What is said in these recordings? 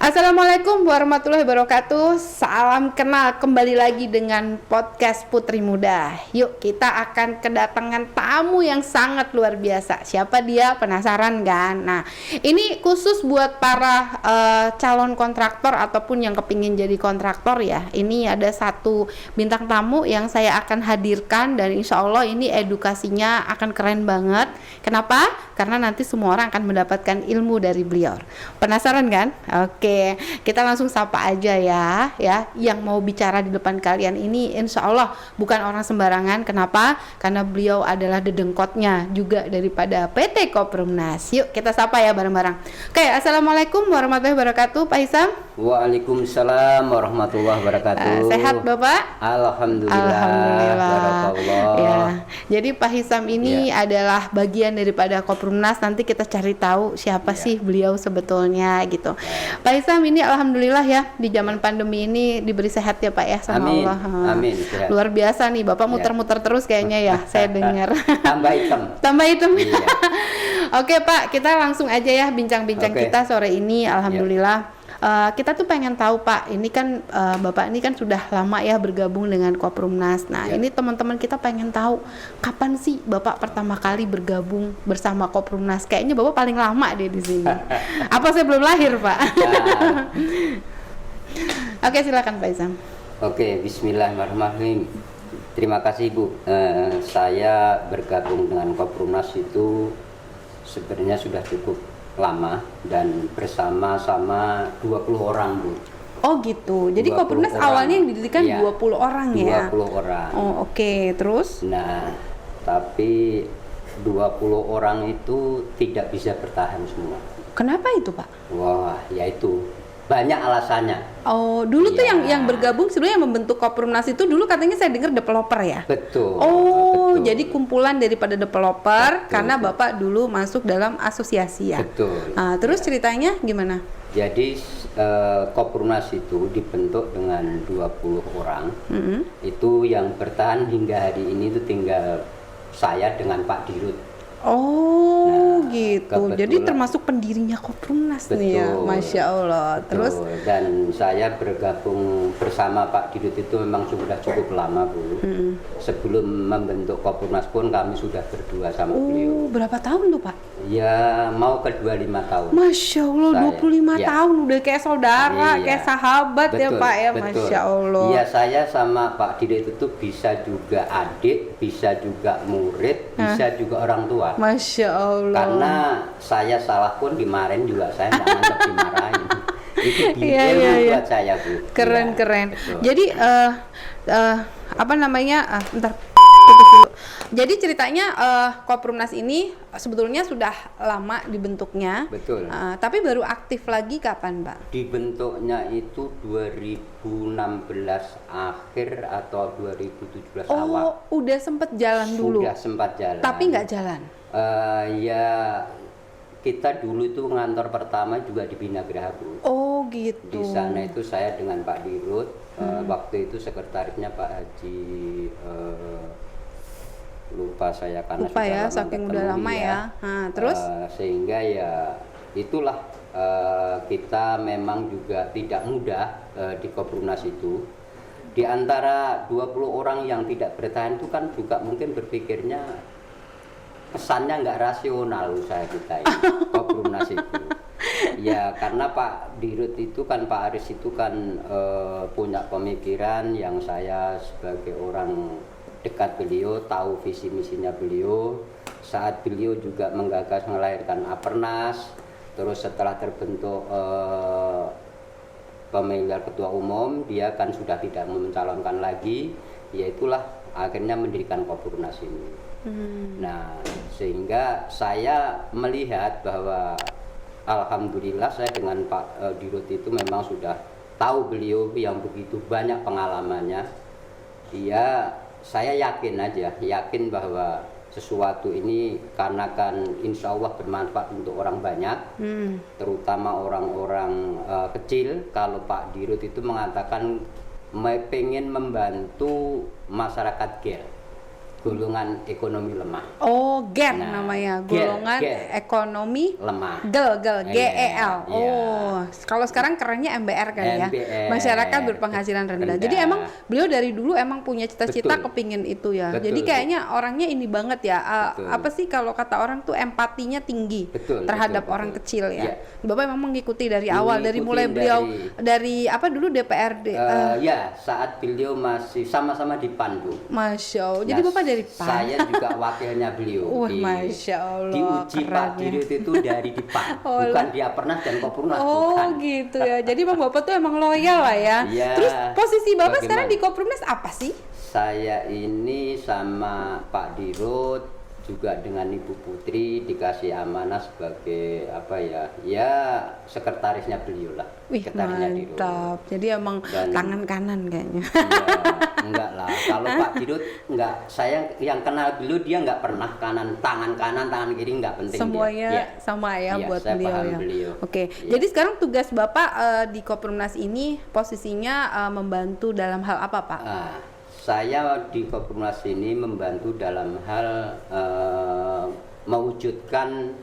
Assalamualaikum warahmatullahi wabarakatuh. Salam kenal, kembali lagi dengan podcast Putri Muda. Yuk kita akan kedatangan tamu yang sangat luar biasa. Siapa dia? Penasaran kan? Nah, ini khusus buat para calon kontraktor ataupun yang kepingin jadi kontraktor ya. Ini ada satu bintang tamu yang saya akan hadirkan dan insya Allah ini edukasinya akan keren banget. Kenapa? Karena nanti semua orang akan mendapatkan ilmu dari beliau. Penasaran kan? Oke, kita langsung sapa aja ya. Yang mau bicara di depan kalian ini insya Allah bukan orang sembarangan. Kenapa? Karena beliau adalah dedengkotnya juga daripada PT Koprumnas. Yuk kita sapa ya bareng-bareng. Oke, assalamualaikum warahmatullahi wabarakatuh, Pak Hisam. Waalaikumsalam warahmatullahi wabarakatuh. Sehat Bapak? Alhamdulillah. Ya, jadi Pak Hisam ini adalah bagian daripada Koprumnas. Nanti kita cari tahu siapa sih beliau sebetulnya gitu. Pak Hisam ini alhamdulillah ya di zaman pandemi ini diberi sehat ya Pak ya sama Amin. Allah. Amin. Sehat. Luar biasa nih Bapak muter-muter terus kayaknya ya. Saya dengar. Tambah hitam. Tambah hitam. Iya. Oke Pak, kita langsung aja ya bincang-bincang kita sore ini. Alhamdulillah. Kita tuh pengen tahu Pak, ini kan Bapak ini kan sudah lama ya bergabung dengan Koprumnas. Nah ini teman-teman kita pengen tahu kapan sih Bapak pertama kali bergabung bersama Koprumnas? Kayaknya Bapak paling lama deh di sini. Apa saya belum lahir Pak? Oke silakan Pak Hisam. Oke, Bismillahirrahmanirrahim. Terima kasih Bu. Saya bergabung dengan Koprumnas itu sebenarnya sudah cukup lama dan bersama-sama 20 orang Bu. Oh gitu, jadi Koprumnas awalnya yang didirikan 20 orang ya? 20 orang. Oh oke, terus? Nah, tapi 20 orang itu tidak bisa bertahan semua. Kenapa itu Pak? Wah, yaitu banyak alasannya. Oh, dulu tuh yang bergabung sebenarnya yang membentuk Koprumnas itu dulu katanya saya dengar developer ya? Betul. Oh, betul. jadi kumpulan daripada developer karena Bapak dulu masuk dalam asosiasi ya? Betul. Terus ceritanya gimana? Jadi Koprumnas itu dibentuk dengan 20 orang. Itu yang bertahan hingga hari ini itu tinggal saya dengan Pak Dirut. Oh gitu, jadi termasuk pendirinya Koprumnas nih ya, Masya Allah. Terus? Dan saya bergabung bersama Pak Dirut itu memang sudah cukup lama Bu. Sebelum membentuk Koprumnas pun kami sudah berdua sama beliau. Berapa tahun tuh Pak? Ya mau ke 25 tahun. Masya Allah, 25 tahun udah kayak saudara, kayak sahabat ya Pak ya, Masya Allah. Iya, saya sama Pak Dirut itu bisa juga adik, bisa juga murid, bisa juga orang tua. Masya Allah. Karena saya salah pun dimarahin juga saya nggak nganggep dimarahin. Itu ilmu buat saya Bu. Keren. Betul. Jadi apa namanya? Bentar. Jadi ceritanya Koprumnas ini sebetulnya sudah lama dibentuknya. Betul. Tapi baru aktif lagi kapan, Pak? Dibentuknya itu 2016 akhir atau 2017 awal. Oh, udah sempet jalan dulu. Sudah sempat jalan. Tapi nggak jalan. Ya kita dulu itu ngantor pertama juga di Binagraha Bu. Oh gitu. Di sana itu saya dengan Pak Dirut. Waktu itu sekretarisnya Pak Haji. Lupa saya karena lupa ya saking udah lama ya. Terus sehingga ya itulah kita memang juga tidak mudah di Koprumnas itu. Di antara 20 orang yang tidak bertahan itu kan juga mungkin berpikirnya kesannya nggak rasional usaha kita ini Koprumnas itu. Ya karena Pak Dirut itu kan Pak Aris itu kan punya pemikiran yang saya sebagai orang dekat beliau tahu visi misinya beliau. Saat beliau juga menggagas melahirkan Apernas, terus setelah terbentuk pemilihan ketua umum dia kan sudah tidak mencalonkan lagi, yaitulah akhirnya mendirikan Koprumnas ini. Nah sehingga saya melihat bahwa alhamdulillah saya dengan Pak Dirut itu memang sudah tahu beliau yang begitu banyak pengalamannya. Saya yakin bahwa sesuatu ini karena kan insya Allah bermanfaat untuk orang banyak, terutama orang-orang kecil. Kalau Pak Dirut itu mengatakan pengen membantu masyarakat GEL. golongan ekonomi lemah. Oh, GER Nah, namanya, GER, golongan GER. ekonomi Lemah. GEL, GEL. Iya. Oh, kalau sekarang kerennya MBR kan ya, MBR, masyarakat berpenghasilan rendah. rendah. Jadi emang beliau dari dulu emang punya cita-cita Betul. kepingin itu ya. Betul, Jadi Bu. kayaknya orangnya ini banget ya. Betul. Apa sih kalau kata orang tuh empatinya tinggi Betul, terhadap betul, orang betul. kecil ya. Iya. Bapak memang mengikuti dari awal, dari Ngikutin mulai beliau dari apa dulu DPRD. Ya, saat beliau masih sama-sama di PAN, Bu. Masya Allah. Jadi Nah, Bapak dari PAN. Saya juga wakilnya beliau. Wah, Masya Allah, Diuji Pak kerennya. Dirut itu dari di PAN, Oh, bukan dia pernah dan Kopurnas, Oh bukan. gitu ya. Jadi Bang Bapak tuh emang loyal lah ya. Iya. Terus posisi Bapak sekarang di Bagaimana? Koprimnas apa sih? Saya ini sama Pak Dirut juga dengan Ibu Putri dikasih amanah sebagai apa ya? Ya sekretarisnya beliau lah. Wih, Sekretarisnya Dirut. mantap. Jadi emang Dan- tangan kanan kayaknya. Iya, enggak lah. Kalau Pak Dirut enggak, saya yang kenal beliau dia enggak pernah tangan kanan, tangan kiri enggak penting. Semuanya dia. Iya. sama ya Iya, buat saya beliau paham ya. beliau. Oke. Iya. Jadi sekarang tugas Bapak di Koprimnas ini posisinya membantu dalam hal apa, Pak? Nah, saya di Kopurnas ini membantu dalam hal mewujudkan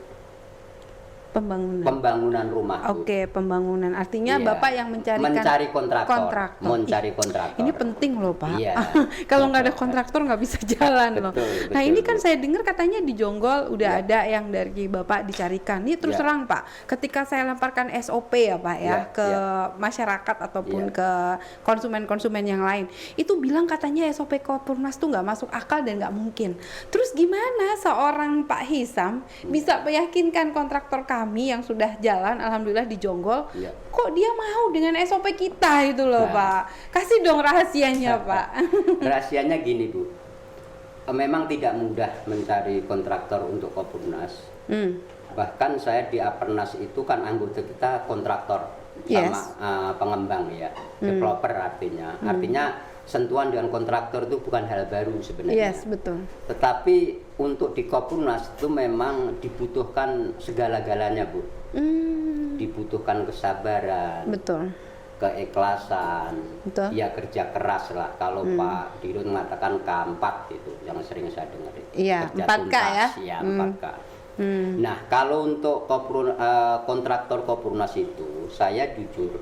Pembangunan. pembangunan rumah. Bu. Oke, pembangunan. Artinya Iya. Bapak yang mencari kontraktor. Mencari Ih, kontraktor. Ini penting loh, Pak. Iya. Kalau nggak ada kontraktor nggak bisa jalan loh. Betul, Nah, betul, ini kan Bu. saya dengar katanya di Jonggol udah Iya. ada yang dari Bapak dicarikan. Ini terus Iya. terang, Pak. Ketika saya lemparkan SOP ya, Pak ya, Iya, ke iya. masyarakat ataupun Iya. ke konsumen-konsumen yang lain. Itu bilang katanya SOP Kopurnas tuh nggak masuk akal dan nggak mungkin. Terus gimana seorang Pak Hisam bisa meyakinkan kontraktor kami yang sudah jalan alhamdulillah di Jonggol, Iya. kok dia mau dengan SOP kita itu loh, Nah. Pak. Kasih dong rahasianya, Pak. Rahasianya gini, Bu. Memang tidak mudah mencari kontraktor untuk Kopurnas. Bahkan saya di Apernas itu kan anggota kita kontraktor Yes. sama pengembang ya, developer artinya. Artinya sentuhan dengan kontraktor itu bukan hal baru sebenarnya. Yes, betul. Tetapi untuk di Kopurnas itu memang dibutuhkan segala-galanya, Bu. Dibutuhkan kesabaran, Betul. keikhlasan, Betul. ya kerja keras lah. Kalau Pak Dirut mengatakan K4 itu yang sering saya dengar itu. Iya, Kerja 4K tuntas, ya. ya 4K. Nah, kalau untuk kontraktor Kopurnas itu, saya jujur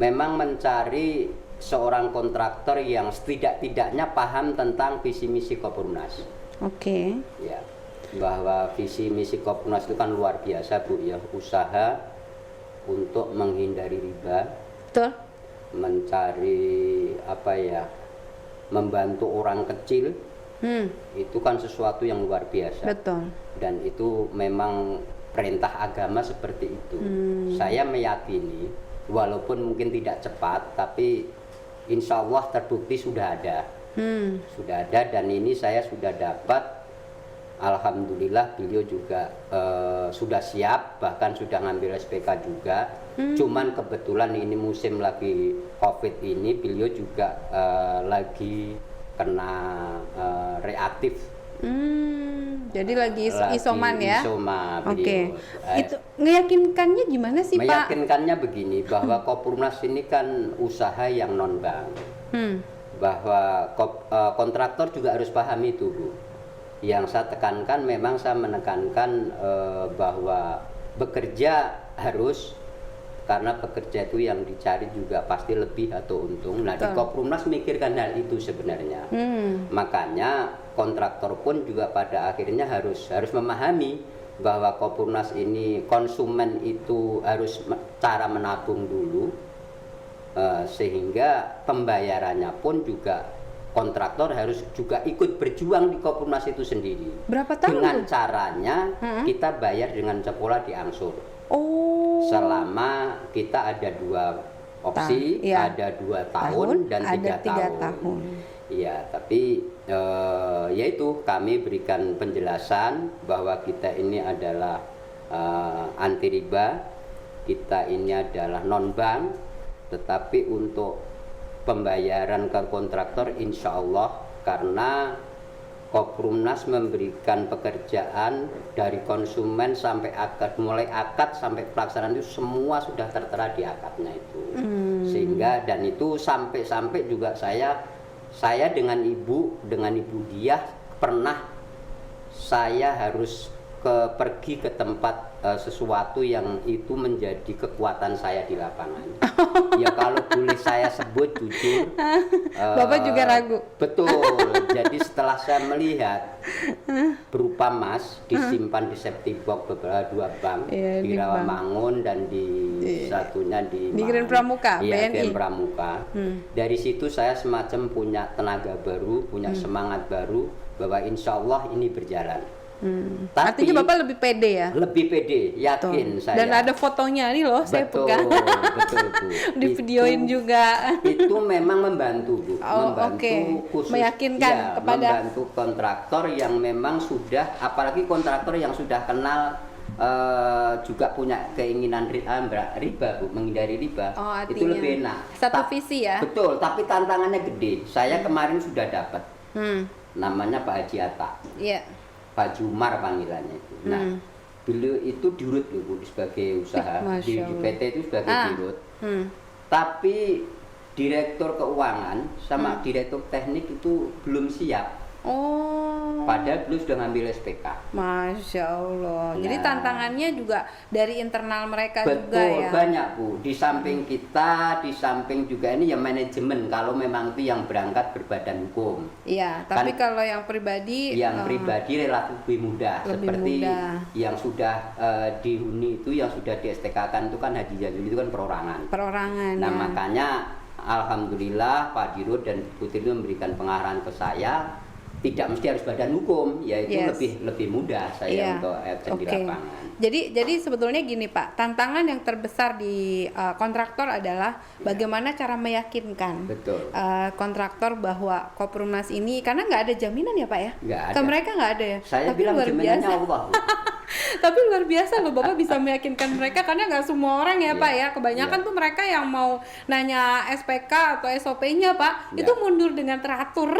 memang mencari seorang kontraktor yang setidak-tidaknya paham tentang visi misi Kopurnas. Oke. Ya, bahwa visi misi Kopurnas itu kan luar biasa, Bu ya. Usaha untuk menghindari riba, Betul. mencari apa ya, membantu orang kecil, itu kan sesuatu yang luar biasa. Betul. Dan itu memang perintah agama seperti itu. Saya meyakini walaupun mungkin tidak cepat, tapi insya Allah terbukti sudah ada. Sudah ada, dan ini saya sudah dapat. Alhamdulillah beliau juga sudah siap, bahkan sudah ngambil SPK juga. Cuman kebetulan ini musim lagi COVID ini, beliau juga lagi kena reaktif. Jadi lagi isoman ya. Isoma Oke. beliau. Itu meyakinkannya gimana sih, Pak? Meyakinkannya begini, bahwa Kopurnas ini kan usaha yang non bank. Bahwa kontraktor juga harus paham itu, Bu. Yang saya tekankan, memang saya menekankan bahwa bekerja harus, karena bekerja itu yang dicari juga pasti lebih atau untung. Nah, di Kopurnas mikirkan hal itu sebenarnya. Makanya kontraktor pun juga pada akhirnya harus memahami bahwa Kopurnas ini konsumen itu harus cara menabung dulu, sehingga pembayarannya pun juga kontraktor harus juga ikut berjuang di Kopurnas itu sendiri. Berapa tahun Dengan tuh? caranya kita bayar dengan sekolah diangsur. Oh. Selama kita ada dua opsi, Iya. ada 2 tahun dan ada 3 3 tahun. Iya, tapi yaitu kami berikan penjelasan bahwa kita ini adalah anti riba, kita ini adalah non bank, tetapi untuk pembayaran ke kontraktor insya Allah, karena Kopurnas memberikan pekerjaan dari konsumen sampai akad, mulai akad sampai pelaksanaan itu semua sudah tertera di akadnya itu. Sehingga dan itu sampai juga saya dengan ibu Diah pernah saya harus pergi ke tempat sesuatu yang itu menjadi kekuatan saya di lapangan. Ya kalau boleh saya sebut jujur, Bapak juga ragu. Betul. Jadi setelah saya melihat berupa emas disimpan di safety box beberapa 2 bank, di Rawamangun dan di satunya di Grand Pramuka, iya, BNI. Grand Pramuka. Dari situ saya semacam punya tenaga baru, punya semangat baru bahwa insya Allah ini berjalan. Tapi, artinya Bapak lebih pede ya? Lebih pede, yakin saya. Dan ada fotonya nih loh, saya pegang. Betul, Bu. Di videoin juga. Itu memang membantu, Bu. Membantu khusus, meyakinkan kepada membantu kontraktor yang memang sudah, apalagi kontraktor yang sudah kenal juga punya keinginan riba, Bu, menghindari riba. Itu lebih enak. Satu visi ya? Betul, tapi tantangannya gede. Saya kemarin sudah dapat. Namanya Pak Haji Atta. Iya. Pak Jumar panggilannya itu. Nah, beliau itu dirut Bu sebagai usaha di PT itu sebagai dirut. Tapi direktur keuangan sama direktur teknik itu belum siap. Padahal beliau sudah ngambil SPK. Masya Allah. Jadi tantangannya juga dari internal mereka betul, juga ya. Betul, banyak Bu. Di samping kita, di samping juga ini ya manajemen. Kalau memang itu yang berangkat berbadan hukum. Iya. Tapi kan, kalau yang pribadi, pribadi relatif lebih mudah. Lebih seperti mudah. yang sudah dihuni itu, yang sudah di STK-kan itu kan Haji Jazuli itu kan perorangan. Perorangan. Nah ya. makanya alhamdulillah Pak Dirut dan Putri memberikan pengarahan ke saya. Tidak mesti harus badan hukum, yaitu lebih mudah saya untuk action di lapangan. Jadi sebetulnya gini Pak, tantangan yang terbesar di kontraktor adalah bagaimana cara meyakinkan kontraktor bahwa Koperumnas ini, karena nggak ada jaminan ya Pak ya? Nggak ada. Ke mereka nggak ada ya? Saya tapi bilang luar biasa. Allah. Tapi luar biasa loh Bapak bisa meyakinkan mereka, karena nggak semua orang ya Pak ya. Kebanyakan tuh mereka yang mau nanya SPK atau SOP-nya Pak, itu mundur dengan teratur.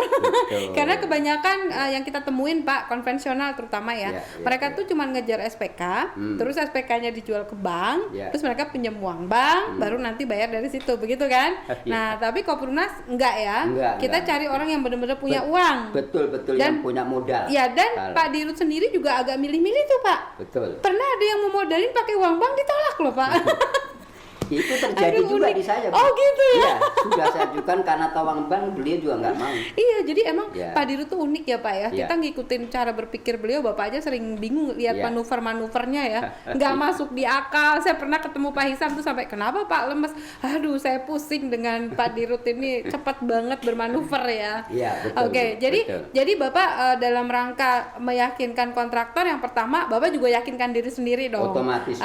Karena kebanyakan yang kita temuin Pak, konvensional terutama ya, mereka tuh cuma ngejar SPK, terus SPK-nya dijual ke bank, terus mereka pinjam uang bank, baru nanti bayar dari situ, begitu kan? Nah, tapi Koperumnas enggak ya. Kita cari orang yang benar-benar punya uang. Betul, dan, yang punya modal. Ya, dan Pak Dirut sendiri juga agak milih-milih tuh Pak. Betul. Pernah ada yang mau modalin pakai uang bank, ditolak loh Pak. Itu terjadi juga unik. di saya. Oh gitu ya? Iya, sudah saya ajukan karena tawang bank, beliau juga nggak mau. Iya, jadi emang Pak Dirut tuh unik ya Pak ya. Kita ngikutin cara berpikir beliau, Bapak aja sering bingung lihat manuver-manuvernya ya. Nggak masuk di akal. Saya pernah ketemu Pak Hisam tuh sampai, kenapa Pak lemes? Aduh, saya pusing dengan Pak Dirut ini, cepat banget bermanuver ya. Iya, betul. Oke, jadi Bapak dalam rangka meyakinkan kontraktor, yang pertama Bapak juga yakinkan diri sendiri dong. Otomatis.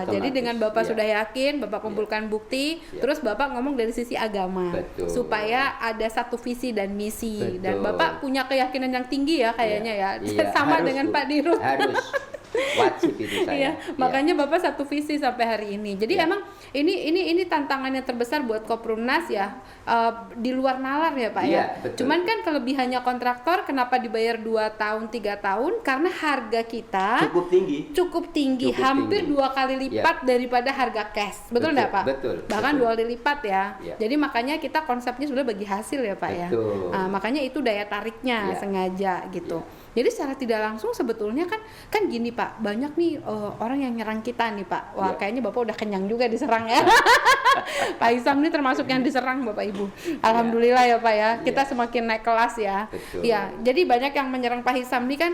Jadi dengan Bapak sudah yakin, Bapak kumpulkan bukti, terus Bapak ngomong dari sisi agama. Supaya ada satu visi dan misi. Dan Bapak punya keyakinan yang tinggi ya kayaknya ya. Sama harus, dengan Pak Dirut. Harus. Wajib itu saya. Makanya Bapak satu visi sampai hari ini. Jadi emang ini tantangannya terbesar buat Koperumnas ya, di luar nalar ya Pak ya. Cuman kan kelebihannya kontraktor kenapa dibayar 2 tahun 3 tahun, karena harga kita cukup tinggi, hampir 2 kali lipat daripada harga cash. Betul nggak Pak? Betul. Bahkan 2 kali lipat ya. Jadi makanya kita konsepnya sudah bagi hasil ya Pak ya. Makanya itu daya tariknya sengaja gitu. Jadi secara tidak langsung sebetulnya kan gini Pak, banyak nih orang yang nyerang kita nih Pak. Wah kayaknya Bapak udah kenyang juga diserang ya. Pak Hisam ini termasuk yang diserang Bapak Ibu. Alhamdulillah ya Pak ya, kita semakin naik kelas ya. Ya, jadi banyak yang menyerang Pak Hisam ini kan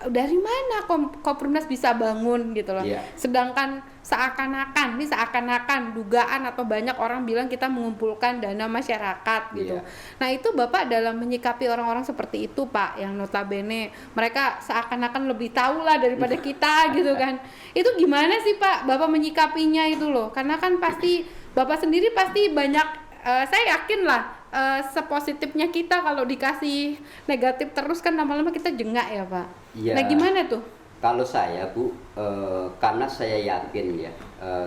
dari mana Koperumnas bisa bangun gitu loh. Sedangkan seakan-akan dugaan atau banyak orang bilang kita mengumpulkan dana masyarakat gitu. Nah itu Bapak dalam menyikapi orang-orang seperti itu Pak, yang notabene mereka seakan-akan lebih tahu lah daripada kita gitu kan. Itu gimana sih Pak Bapak menyikapinya itu loh? Karena kan pasti Bapak sendiri pasti banyak, saya yakin lah sepositifnya kita kalau dikasih negatif terus kan lama-lama kita jengak ya Pak. Nah gimana tuh? Kalau saya Bu, karena saya yakin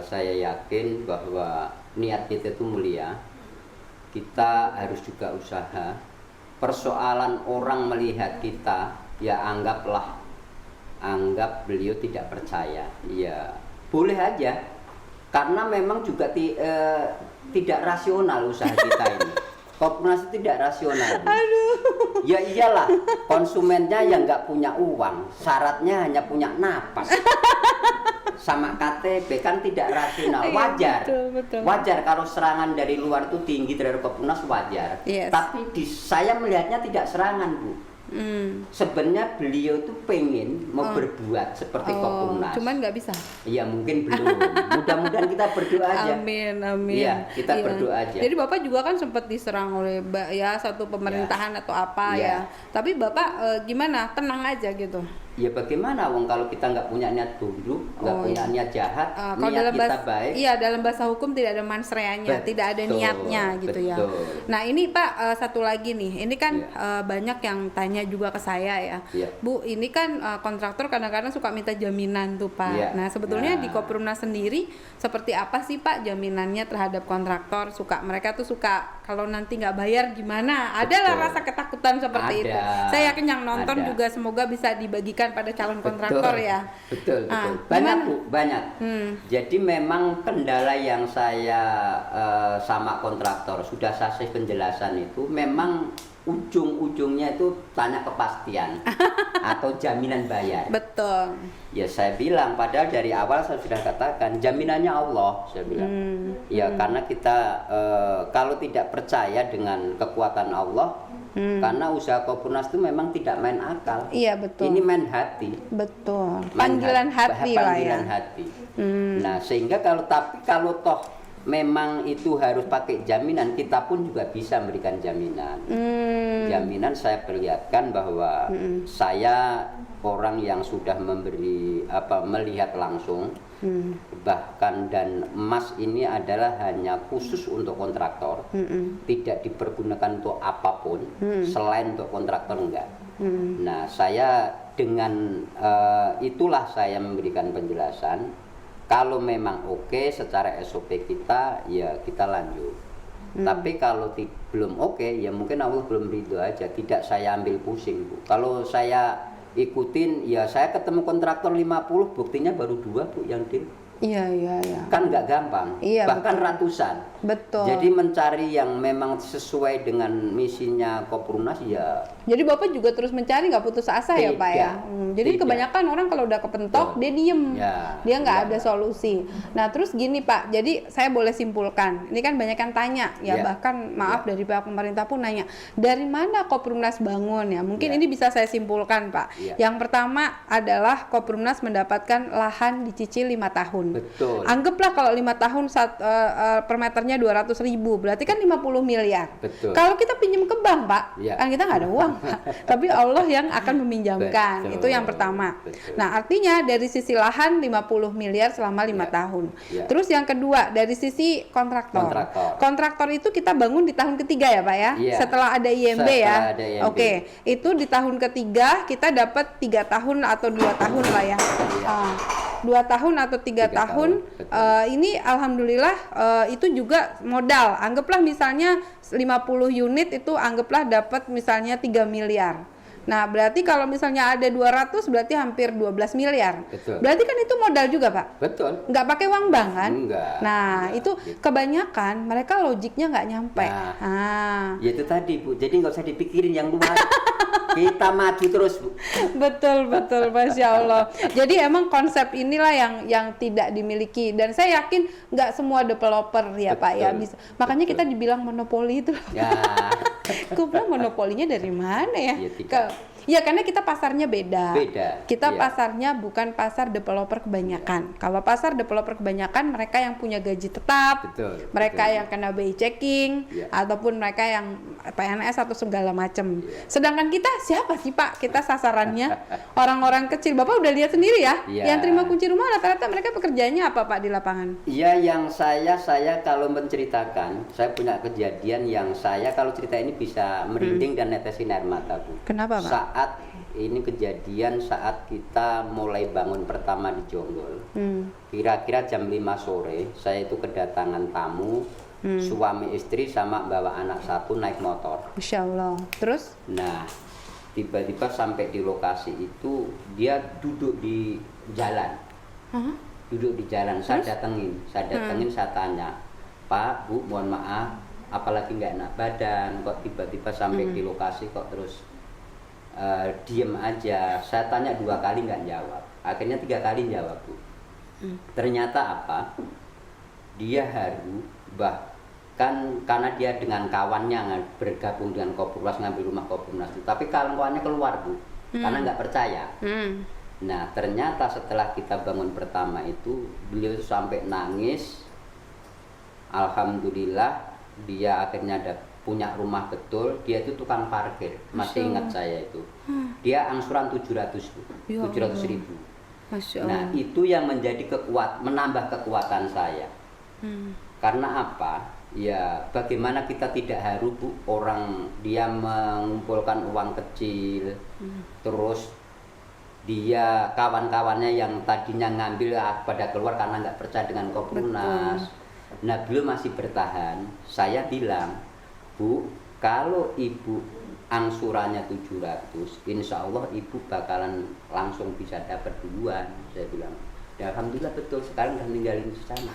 saya yakin bahwa niat kita itu mulia, kita harus juga usaha. Persoalan orang melihat kita, ya anggap anggap beliau tidak percaya, ya boleh aja, karena memang juga tidak rasional usaha kita ini. Kopernas itu tidak rasional. Ya iyalah, konsumennya yang nggak punya uang, syaratnya hanya punya napas. Sama KTP kan tidak rasional. Wajar. Betul. Wajar kalau serangan dari luar itu tinggi terhadap Kopernas, wajar. Yes. Tapi saya melihatnya tidak serangan, Bu. Sebenarnya beliau itu pengen mau berbuat seperti Kopernas. Cuman nggak bisa. Iya, mungkin belum. Mudah-mudahan kita berdoa aja. Amin. Iya, kita berdoa aja. Jadi Bapak juga kan sempat diserang oleh satu pemerintahan atau apa ya. Tapi Bapak gimana? Tenang aja gitu. Ya bagaimana wong kalau kita nggak punya niat buruk, nggak punya niat jahat, kalau niat dalam kita baik. Iya, dalam bahasa hukum tidak ada mansreanya, tidak ada niatnya gitu ya. Nah ini Pak, satu lagi nih, ini kan banyak yang tanya juga ke saya ya, Bu, ini kan kontraktor kadang-kadang suka minta jaminan tuh Pak. Nah sebetulnya di Koperumnas sendiri seperti apa sih Pak jaminannya terhadap kontraktor? Mereka tuh suka kalau nanti nggak bayar gimana? Adalah rasa ketakutan seperti itu. Saya yakin yang nonton juga semoga bisa dibagikan pada calon kontraktor ya. Betul. Banyak Bu, banyak. Jadi memang kendala yang saya sama kontraktor sudah saya penjelasan itu memang ujung-ujungnya itu tanya kepastian atau jaminan bayar. Betul. Ya saya bilang padahal dari awal saya sudah katakan jaminannya Allah, saya bilang. Ya karena kita kalau tidak percaya dengan kekuatan Allah, karena usaha Kopernas itu memang tidak main akal. Iya betul. Ini main hati. Betul. Panggilan hati lah ya. Panggilan hati. Nah sehingga kalau toh memang itu harus pakai jaminan, kita pun juga bisa memberikan jaminan. Jaminan saya perlihatkan bahwa saya orang yang sudah melihat langsung. Bahkan dan emas ini adalah hanya khusus untuk kontraktor, tidak dipergunakan untuk apapun selain untuk kontraktor enggak. Nah saya dengan itulah saya memberikan penjelasan. Kalau memang oke secara SOP kita, ya kita lanjut. Tapi kalau belum oke, ya mungkin Allah belum ridho aja. Tidak saya ambil pusing, Bu. Kalau saya ikutin, ya saya ketemu kontraktor 50, buktinya baru 2 Bu yang deal. Iya. Kan nggak gampang, bahkan ratusan. Betul. Jadi mencari yang memang sesuai dengan misinya Koperumnas ya. Jadi Bapak juga terus mencari, nggak putus asa ya Pak ya. Jadi kebanyakan orang kalau udah kepentok dia diem, dia nggak ada solusi. Nah terus gini Pak, jadi saya boleh simpulkan, ini kan banyak yang tanya ya, bahkan maaf dari pihak pemerintah pun nanya, dari mana Koperumnas bangun ya? Mungkin ini bisa saya simpulkan Pak. Yang pertama adalah Koperumnas mendapatkan lahan dicicil 5 tahun. Betul. Anggaplah kalau 5 tahun per meternya 200.000, berarti kan 50 miliar. Betul. Kalau kita pinjam ke bank Pak, kan kita nggak ada uang Pak, tapi Allah yang akan meminjamkan. Betul. Itu yang pertama. Betul. Nah artinya dari sisi lahan 50 miliar selama 5 tahun. Terus yang kedua dari sisi kontraktor. Kontraktor itu kita bangun di tahun ketiga ya Pak ya, setelah ada IMB ya. Oke, itu di tahun ketiga kita dapat 3 tahun atau 2 tahun lah ya. 2 tahun atau 3 tahun. Ini alhamdulillah itu juga modal. Anggaplah misalnya 50 unit itu anggaplah dapat misalnya 3 miliar. Nah, berarti kalau misalnya ada 200 berarti hampir 12 miliar. Betul. Berarti kan itu modal juga, Pak? Betul. Nggak pakai uang bank kan? Enggak. Nah, enggak. itu kebanyakan mereka logiknya nggak nyampe. Ya itu tadi, Bu. Jadi nggak usah dipikirin yang luar. Kita maju terus, Bu. Betul, Masya Allah. Jadi emang konsep inilah yang tidak dimiliki, dan saya yakin nggak semua developer ya Pak ya bisa. Makanya kita dibilang monopoli itu. Ya. Kok monopolinya dari mana ya? Ya karena kita pasarnya beda. Kita pasarnya bukan pasar developer kebanyakan. Kalau pasar developer kebanyakan mereka yang punya gaji tetap, mereka yang kena BI checking, ataupun mereka yang PNS atau segala macam. Sedangkan kita siapa sih Pak? Kita sasarannya orang-orang kecil. Bapak udah lihat sendiri ya? Yang terima kunci rumah rata-rata mereka pekerjaannya apa Pak di lapangan? Iya, yang saya kalau menceritakan, saya punya kejadian yang saya kalau cerita ini bisa merinding dan netesin air mata, Bu. Kenapa Pak? Saat ini kejadian saat kita mulai bangun pertama di Jonggol, kira-kira jam 5 sore saya itu kedatangan tamu, suami istri sama bawa anak 1 naik motor. Masya Allah. Terus? Nah tiba-tiba sampai di lokasi itu dia duduk di jalan. Duduk di jalan. Saya datengin, saya tanya, Pak, Bu, mohon maaf, apalagi nggak enak badan, kok tiba-tiba sampai di lokasi kok terus diem aja. Saya tanya 2 kali nggak jawab, akhirnya 3 kali jawab, Bu. Ternyata apa? Dia haru, bahkan karena dia dengan kawannya bergabung dengan Kopurnas, ngambil rumah Kopurnas itu, tapi kawannya keluar, Bu, karena nggak percaya. Nah, ternyata setelah kita bangun pertama itu, beliau sampai nangis. Alhamdulillah dia akhirnya ada punya rumah betul. Dia itu tukang parkir, masih ingat saya itu. Dia angsuran 700, Bu. 700.000. Nah, itu yang menjadi menambah kekuatan saya. Karena apa? Ya, bagaimana kita tidak haru, Bu, orang dia mengumpulkan uang kecil, terus dia kawan-kawannya yang tadinya ngambil pada keluar karena nggak percaya dengan Kopurnas. Nah, beliau masih bertahan. Saya bilang, Bu, kalau ibu angsurannya 700, insya Allah ibu bakalan langsung bisa dapat duluan. Saya bilang, ya alhamdulillah betul, sekarang udah ninggalin di sana.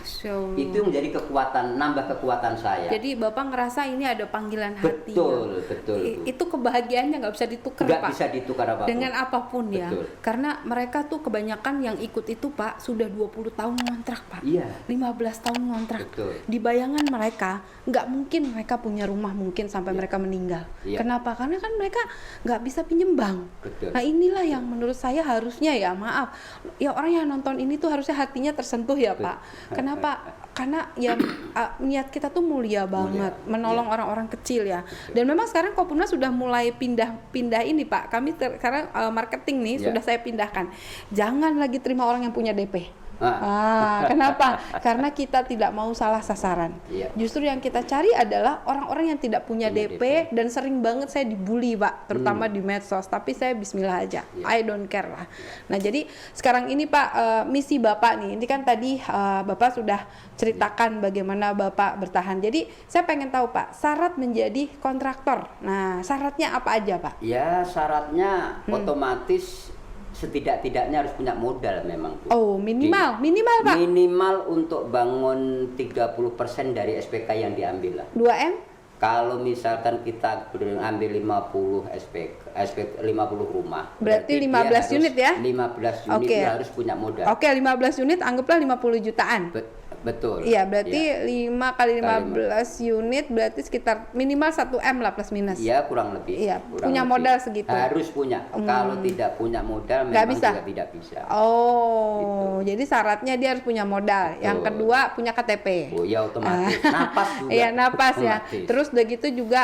Itu menjadi kekuatan, nambah kekuatan saya. Jadi Bapak ngerasa ini ada panggilan hati. Betul, ya? betul. Itu kebahagiaannya nggak bisa ditukar, nggak Pak. bisa ditukar apapun. Dengan apapun ya. Betul. Karena mereka tuh kebanyakan yang ikut itu, Pak, sudah 20 tahun ngontrak, Pak. Iya. 15 tahun ngontrak. Betul. Di bayangan mereka, nggak mungkin mereka punya rumah mungkin sampai mereka meninggal. Iya. Kenapa? Karena kan mereka nggak bisa pinjem bank. Betul. Nah, inilah yang menurut saya harusnya ya, maaf, ya orang yang nonton ini tuh harusnya hatinya tersentuh ya, Pak. Kenapa? Karena ya niat kita tuh mulia banget, menolong orang-orang kecil ya. Dan memang sekarang Kopurnas sudah mulai pindah ini, Pak. Kami sekarang marketing nih sudah saya pindahkan. Jangan lagi terima orang yang punya DP. Kenapa? Karena kita tidak mau salah sasaran. Justru yang kita cari adalah orang-orang yang tidak punya DP, dan sering banget saya dibully, Pak, terutama di medsos. Tapi saya bismillah aja, I don't care lah. Nah, jadi sekarang ini, Pak, misi Bapak nih, ini kan tadi Bapak sudah ceritakan bagaimana Bapak bertahan. Jadi saya pengen tahu, Pak, syarat menjadi kontraktor. Nah, syaratnya apa aja, Pak? Ya, syaratnya otomatis setidak-tidaknya harus punya modal memang, Bu. Oh, minimal Pak. Minimal untuk bangun 30% dari SPK yang diambil lah. 2M? Kalau misalkan kita ambil 50 SPK 50 rumah. Berarti 15 unit ya? 15 unit harus punya modal. Oke, 15 unit anggaplah 50 jutaan. Betul. Iya, berarti 5 kali 15 unit berarti sekitar minimal 1M lah plus minus. Iya, kurang lebih. Iya, kurang punya lebih. modal segitu. Harus punya. Kalau tidak punya modal memang juga tidak bisa. Oh, gitu. Jadi syaratnya dia harus punya modal. Yang kedua punya KTP. Oh, ya otomatis. Napas juga. Iya, napas ya. Otomatis. Terus udah gitu juga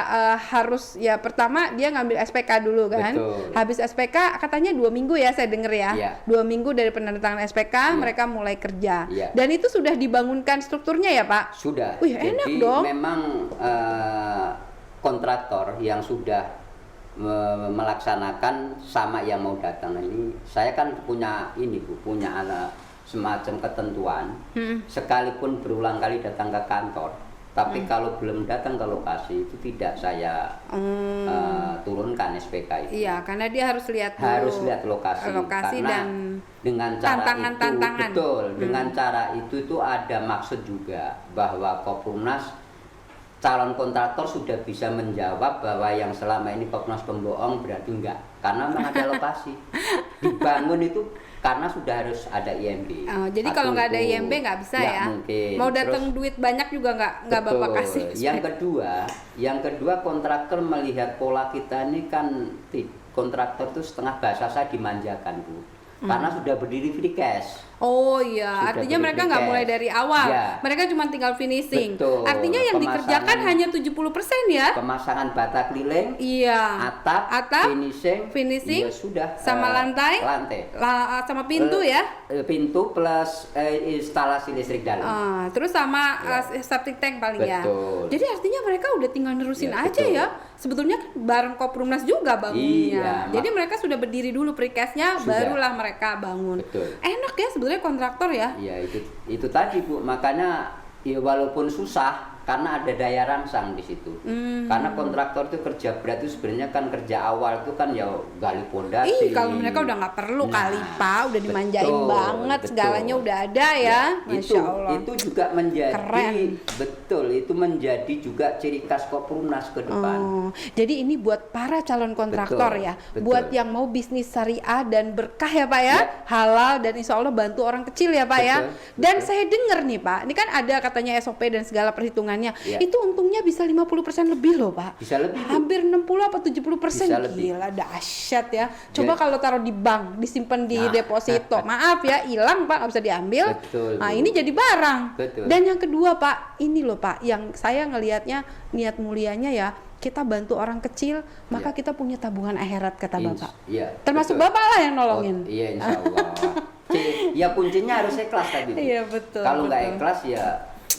harus ya pertama dia ngambil SPK dulu kan. Betul. Habis SPK katanya 2 minggu ya saya denger ya. Iya. 2 minggu dari penandatanganan SPK mereka mulai kerja. Iya. Dan itu sudah dibangunkan strukturnya ya, Pak? Sudah. Wih, enak jadi dong. memang kontraktor yang sudah melaksanakan sama yang mau datang ini, saya kan punya ini, Bu, punya semacam ketentuan. Sekalipun berulang kali datang ke kantor, tapi kalau belum datang ke lokasi itu tidak saya turunkan SPK itu. Iya, karena dia harus lihat lokasi karena dan dengan cara tantangan. itu betul, dengan cara itu ada maksud juga bahwa Kopurnas calon kontraktor sudah bisa menjawab bahwa yang selama ini Kopurnas pembohong berarti enggak, karena memang ada lokasi dibangun itu karena sudah harus ada IMB. Jadi kalau nggak ada IMB nggak bisa ya? Mungkin. Mau datang duit banyak juga nggak Bapak kasih. Yang kedua kontraktor melihat pola kita ini kan, kontraktor itu setengah bahasa saya dimanjakan, Bu. Karena sudah berdiri free cash. Oh iya, artinya mereka nggak mulai dari awal. Ya. Mereka cuma tinggal finishing. Betul. Artinya yang dikerjakan hanya 70% ya? Pemasangan bata keliling, iya. atap, finishing, ya sudah. Sama lantai, sama pintu ya? Pintu plus instalasi listrik dalam. Terus sama septic tank paling betul. Ya. Jadi artinya mereka udah tinggal nerusin aja betul. Ya. Sebetulnya bareng Kopurnas juga bangunnya. Jadi mereka sudah berdiri dulu precast-nya, barulah mereka bangun. Betul. Enak ya sebetulnya kontraktor ya. Iya, itu tadi, Bu. Makanya ya walaupun susah karena ada daya rangsang di situ. Karena kontraktor itu kerja berat itu sebenarnya kan kerja awal itu kan ya gali pondasi. Kalau mereka udah nggak perlu kali Pak, udah dimanjain betul, banget, betul. segalanya udah ada ya. Masya Allah. Itu juga menjadi Keren. betul, itu menjadi juga ciri khas Koprunas ke depan. Oh, jadi ini buat para calon kontraktor Betul, ya, betul. buat yang mau bisnis syariah dan berkah ya Pak ya, Ya. halal dan insya Allah bantu orang kecil ya Pak ya. Betul, Dan betul. saya dengar nih Pak, ini kan ada katanya SOP dan segala perhitungannya, Ya. itu untungnya bisa 50% lebih loh Pak. Bisa lebih, Bu. Hampir 60 apa 70%, Bisa lebih. gila dahsyat ya. Coba Jadi- kalau taruh di bank, disimpan di Nah. deposito, maaf ya, hilang Pak, nggak bisa diambil. Betul, Nah Bu. ini jadi barang. Betul. Dan yang kedua Pak, ini loh Pak, yang saya ngelihatnya niat mulianya ya, kita bantu orang kecil, maka Iya. kita punya tabungan akhirat kata Bapak. Iya, Termasuk betul. Bapak lah yang nolongin. Oh, iya, insya Allah. Ya kuncinya harus ikhlas tadi. Bu. Iya, betul, Kalau nggak betul. ikhlas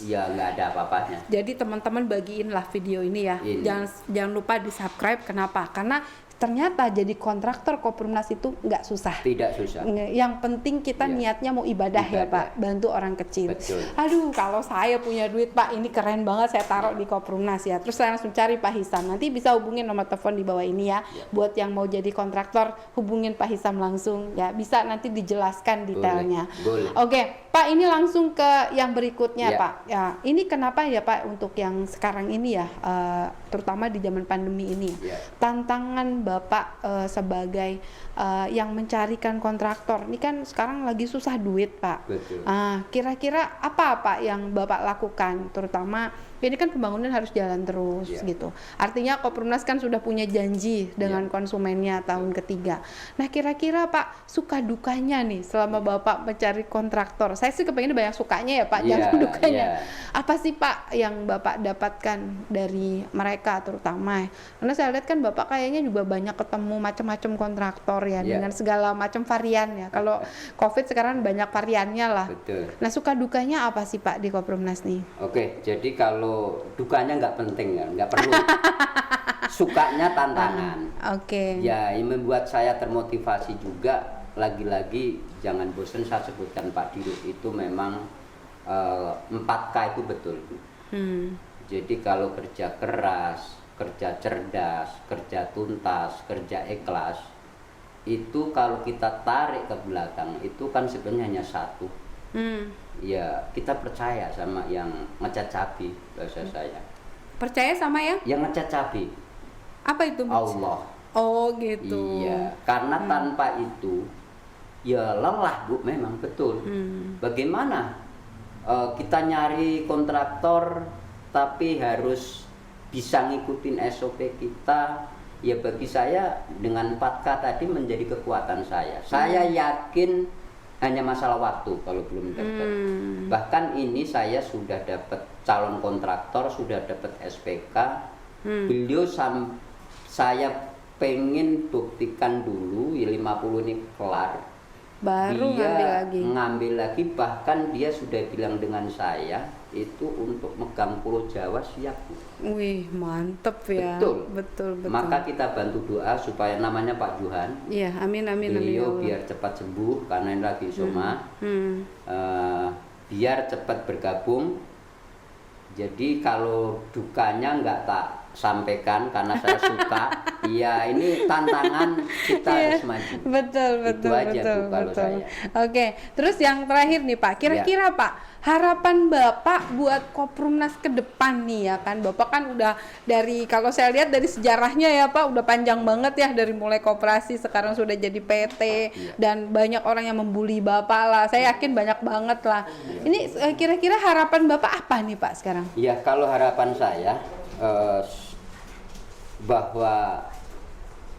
ya nggak ada apa-apanya. Jadi teman-teman bagiin lah video ini ya. Ini. Jangan lupa di subscribe. Kenapa? Karena ternyata jadi kontraktor Koprunas itu nggak susah. Tidak susah. Yang penting kita Iya. niatnya mau ibadah ya Ibadah. Pak, bantu orang kecil. Betul. Aduh, kalau saya punya duit Pak, ini keren banget saya taruh di Koprunas ya. Terus saya langsung cari Pak Hisam. Nanti bisa hubungin nomor telepon di bawah ini ya. Iya. Buat yang mau jadi kontraktor, hubungin Pak Hisam langsung ya. Bisa nanti dijelaskan detailnya. Boleh. Oke, Pak, ini langsung ke yang berikutnya Ya. Pak. Ya, ini kenapa ya Pak untuk yang sekarang ini ya, terutama di zaman pandemi ini ya. Ya. Tantangan Bapak sebagai yang mencarikan kontraktor ini kan sekarang lagi susah duit Pak. Betul. Kira-kira apa Pak yang Bapak lakukan, terutama ini kan pembangunan harus jalan terus Ya. gitu. Artinya Koprunas kan sudah punya janji dengan Ya. konsumennya tahun ketiga. Nah kira-kira Pak suka dukanya nih selama Bapak mencari kontraktor. Saya sih kepengen banyak sukanya ya Pak, Iya, jangan dukanya. iya. Apa sih Pak yang Bapak dapatkan dari mereka terutama? Karena saya lihat kan Bapak kayaknya juga banyak ketemu macam-macam kontraktor ya, Iya. dengan segala macam varian ya. Kalau COVID sekarang banyak variannya lah. Betul. Nah suka dukanya apa sih Pak di Koprunas nih? Oke, jadi kalau dukanya nggak penting ya, nggak perlu. Sukanya tantangan. Oke. Ya, yang membuat saya termotivasi juga, lagi-lagi jangan bosan saya sebutkan Pak Dirut itu memang 4K itu betul. Bu. Jadi kalau kerja keras, kerja cerdas, kerja tuntas, kerja ikhlas, itu kalau kita tarik ke belakang itu kan sebenarnya hanya satu. Ya kita percaya sama yang ngecat cabai, bahasa saya. Percaya sama yang Yang ngecat cabai, apa itu? Allah. Oh gitu. Iya, karena tanpa itu ya lelah Bu, memang betul. Bagaimana kita nyari kontraktor tapi harus bisa ngikutin SOP kita? Ya bagi saya dengan 4K tadi menjadi kekuatan saya. Saya yakin hanya masalah waktu kalau belum dapat. Bahkan ini saya sudah dapat calon kontraktor, sudah dapat SPK. Beliau saya pengen buktikan dulu ya 50 ini kelar. Baru Dia ngambil lagi. bahkan dia sudah bilang dengan saya itu untuk megang Pulau Jawa siap. Bu. Wih mantep ya. Betul. Betul. Maka kita bantu doa supaya namanya Pak Johan. Iya, amin amin amin. ya Beliau Allah. biar cepat sembuh karena ini lagi isoma. Biar cepat bergabung. Jadi kalau dukanya nggak tak sampaikan karena saya suka. Ya ini tantangan kita Iya, harus maju. Betul Itu aja, Bu, kalau saya. Oke, terus yang terakhir nih Pak, kira-kira Ya. Pak, harapan Bapak buat Koprunas ke depan nih ya kan, Bapak kan udah dari, kalau saya lihat dari sejarahnya ya Pak, udah panjang banget ya, dari mulai koperasi sekarang sudah jadi PT, dan banyak orang yang membuli Bapak lah, saya yakin banyak banget lah. Ini kira-kira harapan Bapak apa nih Pak sekarang? Ya kalau harapan saya bahwa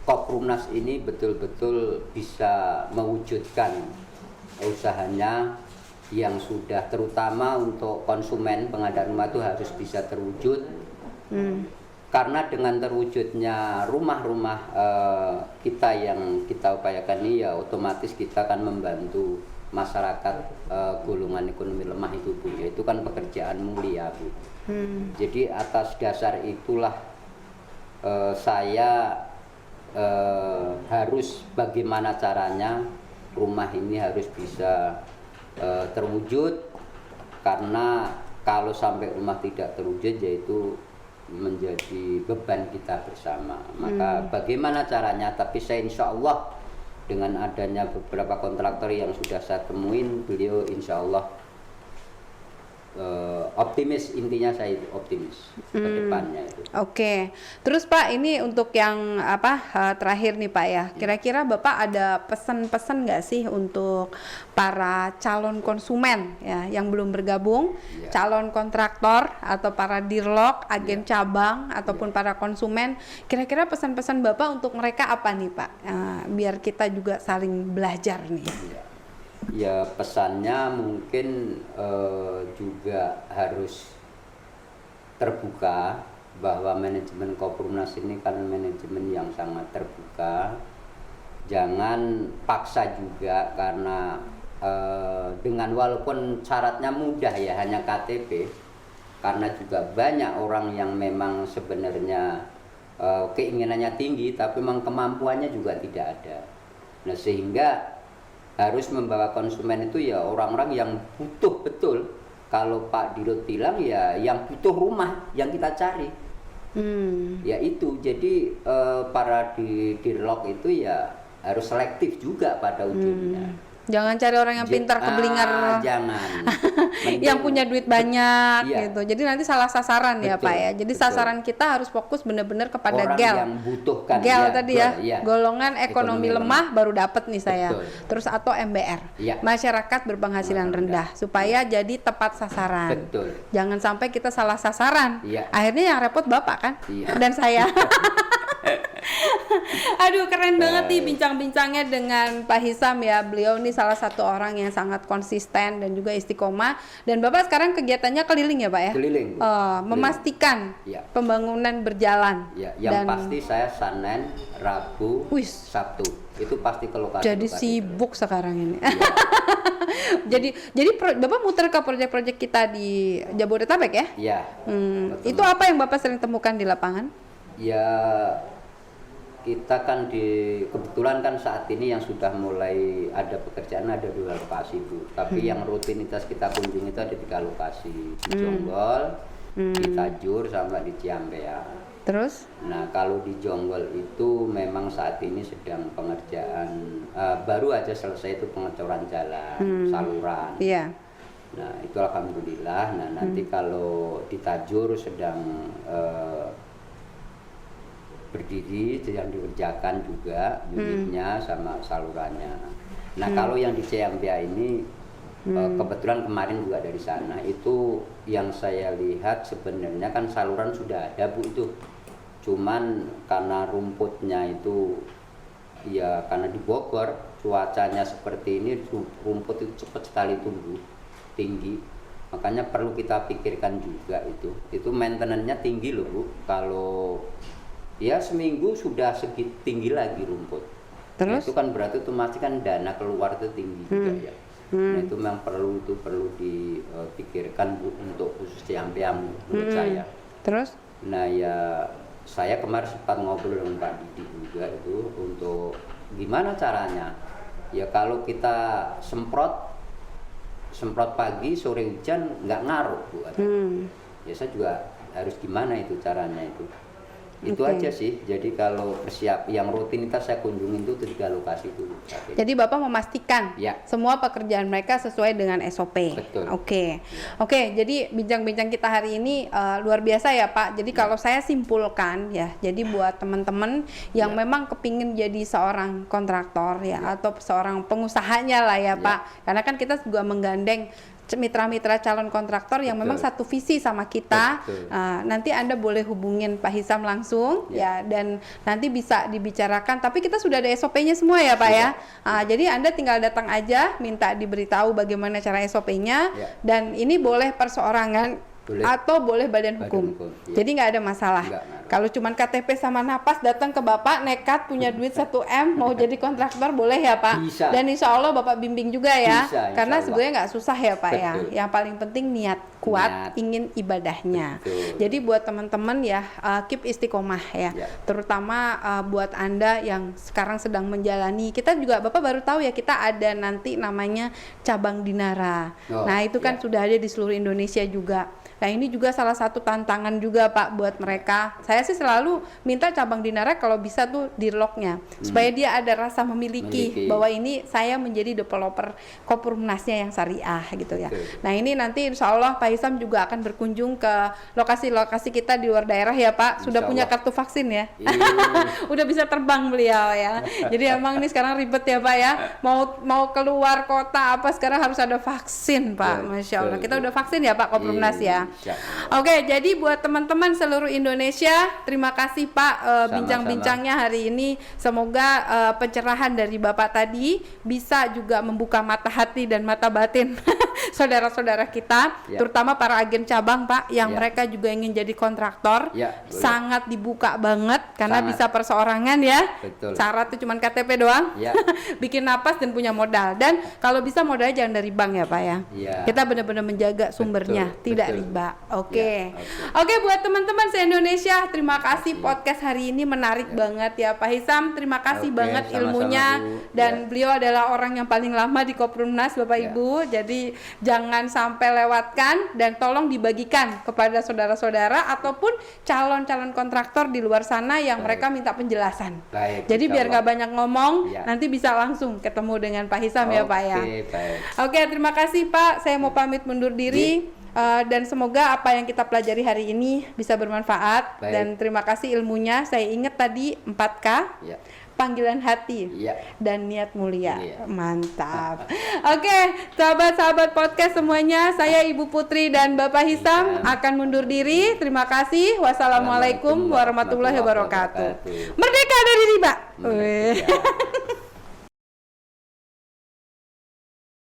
Koprunas ini betul-betul bisa mewujudkan usahanya yang sudah, terutama untuk konsumen pengadaan rumah itu harus bisa terwujud. Karena dengan terwujudnya rumah-rumah kita yang kita upayakan ini ya otomatis kita akan membantu masyarakat golongan ekonomi lemah itu Bu, itu kan pekerjaan mulia Bu. Jadi atas dasar itulah saya harus bagaimana caranya rumah ini harus bisa terwujud, karena kalau sampai rumah tidak terwujud yaitu menjadi beban kita bersama. Maka bagaimana caranya? Tapi saya insya Allah dengan adanya beberapa kontraktor yang sudah saya temuin, beliau insya Allah optimis, intinya saya itu optimis ke depannya itu. Oke. Terus Pak, ini untuk yang terakhir nih Pak ya. Kira-kira Bapak ada pesan-pesan nggak sih untuk para calon konsumen ya yang belum bergabung, calon kontraktor atau para dirlok, agen cabang ataupun para konsumen, kira-kira pesan-pesan Bapak untuk mereka apa nih Pak? Biar kita juga saling belajar nih. Ya pesannya mungkin juga harus terbuka, bahwa manajemen Koperumnas ini kan manajemen yang sangat terbuka. Jangan paksa juga, karena dengan walaupun syaratnya mudah ya, hanya KTP, karena juga banyak orang yang memang sebenarnya keinginannya tinggi tapi memang kemampuannya juga tidak ada. Nah sehingga harus membawa konsumen itu ya orang-orang yang butuh betul. Kalau Pak Dirut bilang ya yang butuh rumah yang kita cari. Ya itu, jadi para dirlok itu ya harus selektif juga pada ujungnya. Jangan cari orang yang pintar keblinger, jangan. yang punya duit banyak Iya. gitu. Jadi nanti salah sasaran ya Betul, Pak ya. Jadi betul. sasaran kita harus fokus benar-benar kepada Orang gel. yang butuhkan. Gel Ya, tadi betul, ya. iya. Golongan ekonomi lemah baru dapat nih saya. Betul. Terus atau MBR. Iya. Masyarakat berpenghasilan rendah supaya jadi tepat sasaran. Betul. Jangan sampai kita salah sasaran. Iya. Akhirnya yang repot Bapak kan? Iya. Dan saya. Aduh keren banget nih bincang-bincangnya dengan Pak Hisam ya. Beliau nih salah satu orang yang sangat konsisten dan juga istiqomah. Dan Bapak sekarang kegiatannya keliling ya Pak ya? Keliling. Memastikan Ya. pembangunan berjalan. Ya, yang pasti saya Senin, Rabu, Sabtu itu pasti ke lokasi. Jadi sibuk sekarang ini. jadi Bapak muter ke proyek-proyek kita di Jabodetabek ya? Iya. Itu apa yang Bapak sering temukan di lapangan? Ya kita kan kebetulan kan saat ini yang sudah mulai ada pekerjaan ada 2 lokasi Bu. Tapi yang rutinitas kita kunjungi itu ada 3 lokasi, di Jonggol, di Tajur, sama di Ciampea. Terus? Nah kalau di Jonggol itu memang saat ini sedang pengerjaan, baru aja selesai itu pengecoran jalan, saluran. Iya. Nah itu alhamdulillah. Nah nanti kalau di Tajur sedang berdiri, sedang dikerjakan juga unitnya sama salurannya. Nah kalau yang di Ciampea ini kebetulan kemarin juga dari sana, itu yang saya lihat sebenarnya kan saluran sudah ada Bu itu, cuman karena rumputnya itu ya karena di Bogor cuacanya seperti ini, rumput itu cepat sekali tumbuh tinggi, makanya perlu kita pikirkan juga itu maintenance-nya tinggi loh Bu. Kalau ya seminggu sudah segitu tinggi lagi rumput. Terus? Nah, itu kan berarti otomatis kan dana keluar itu tinggi juga ya. Nah itu memang perlu dipikirkan Bu untuk khusus Ciampea menurut saya. Terus? Nah ya saya kemarin sempat ngobrol dengan Pak Didi juga itu untuk gimana caranya. Ya kalau kita semprot pagi sore hujan nggak ngaruh Bu. Ya saya juga harus gimana itu caranya itu. Itu aja sih. Jadi kalau yang rutinitas saya kunjungi itu 3 lokasi itu. Jadi Bapak memastikan semua pekerjaan mereka sesuai dengan SOP. Betul. Oke. Jadi bincang-bincang kita hari ini luar biasa ya Pak. Jadi kalau saya simpulkan ya, jadi buat teman-teman yang memang kepingin jadi seorang kontraktor ya atau seorang pengusahanya lah ya Pak. Karena kan kita juga menggandeng mitra-mitra calon kontraktor yang memang satu visi sama kita. Nanti Anda boleh hubungin Pak Hisam langsung ya, dan nanti bisa dibicarakan. Tapi kita sudah ada SOP-nya semua ya Pak ya. Jadi Anda tinggal datang aja, minta diberitahu bagaimana cara SOP-nya, dan ini boleh perseorangan atau boleh badan hukum. Ya. Jadi nggak ada masalah. Kalau cuman KTP sama napas datang ke Bapak nekat punya duit 1 M mau jadi kontraktor boleh ya Pak. Bisa. Dan insya Allah Bapak bimbing juga ya. Bisa, karena sebenarnya nggak susah ya Pak ya. Yang paling penting niat kuat, ingin ibadahnya. Betul. Jadi buat teman-teman ya keep istiqomah ya. Terutama buat Anda yang sekarang sedang menjalani. Kita juga Bapak baru tahu ya kita ada nanti namanya cabang Dinara. Nah itu kan sudah ada di seluruh Indonesia juga. Nah ini juga salah satu tantangan juga Pak buat mereka. Saya sih selalu minta cabang Dinara kalau bisa tuh di locknya supaya dia ada rasa memiliki bahwa ini saya menjadi developer Kopurnasnya yang syariah gitu ya. Nah ini nanti insya Allah Pak Hisam juga akan berkunjung ke lokasi-lokasi kita di luar daerah ya Pak. Sudah punya kartu vaksin ya. Udah bisa terbang beliau ya. Jadi emang ini sekarang ribet ya Pak ya. Mau keluar kota apa sekarang harus ada vaksin Pak. Masya Allah. Kita udah vaksin ya Pak Kopurnas ya. Oke, jadi buat teman-teman seluruh Indonesia, terima kasih Pak bincang-bincangnya hari ini. Semoga pencerahan dari Bapak tadi bisa juga membuka mata hati dan mata batin saudara-saudara kita, terutama para agen cabang Pak, yang mereka juga ingin jadi kontraktor. Sangat dibuka banget karena bisa perseorangan ya. Syarat tuh cuman KTP doang. Bikin napas dan punya modal. Dan kalau bisa modalnya jangan dari bank ya Pak ya. Kita benar-benar menjaga sumbernya, tidak riba. Oke, buat teman-teman se-Indonesia, terima kasih podcast hari ini menarik banget ya Pak Hisam. Terima kasih banget ilmunya dan beliau adalah orang yang paling lama di Kopurnasnya Bapak Ibu. Jadi jangan sampai lewatkan dan tolong dibagikan kepada saudara-saudara ataupun calon-calon kontraktor di luar sana yang mereka minta penjelasan. Jadi biar nggak banyak ngomong, nanti bisa langsung ketemu dengan Pak Hisam ya Pak ya. Oke, terima kasih Pak. Saya mau pamit mundur diri. Dan semoga apa yang kita pelajari hari ini bisa bermanfaat. Dan terima kasih ilmunya. Saya ingat tadi 4K, panggilan hati dan niat mulia. Mantap. Oke, sahabat-sahabat podcast semuanya, saya Ibu Putri dan Bapak Hisam akan mundur diri. Terima kasih. Wassalamualaikum warahmatullahi wabarakatuh. Merdeka dari riba.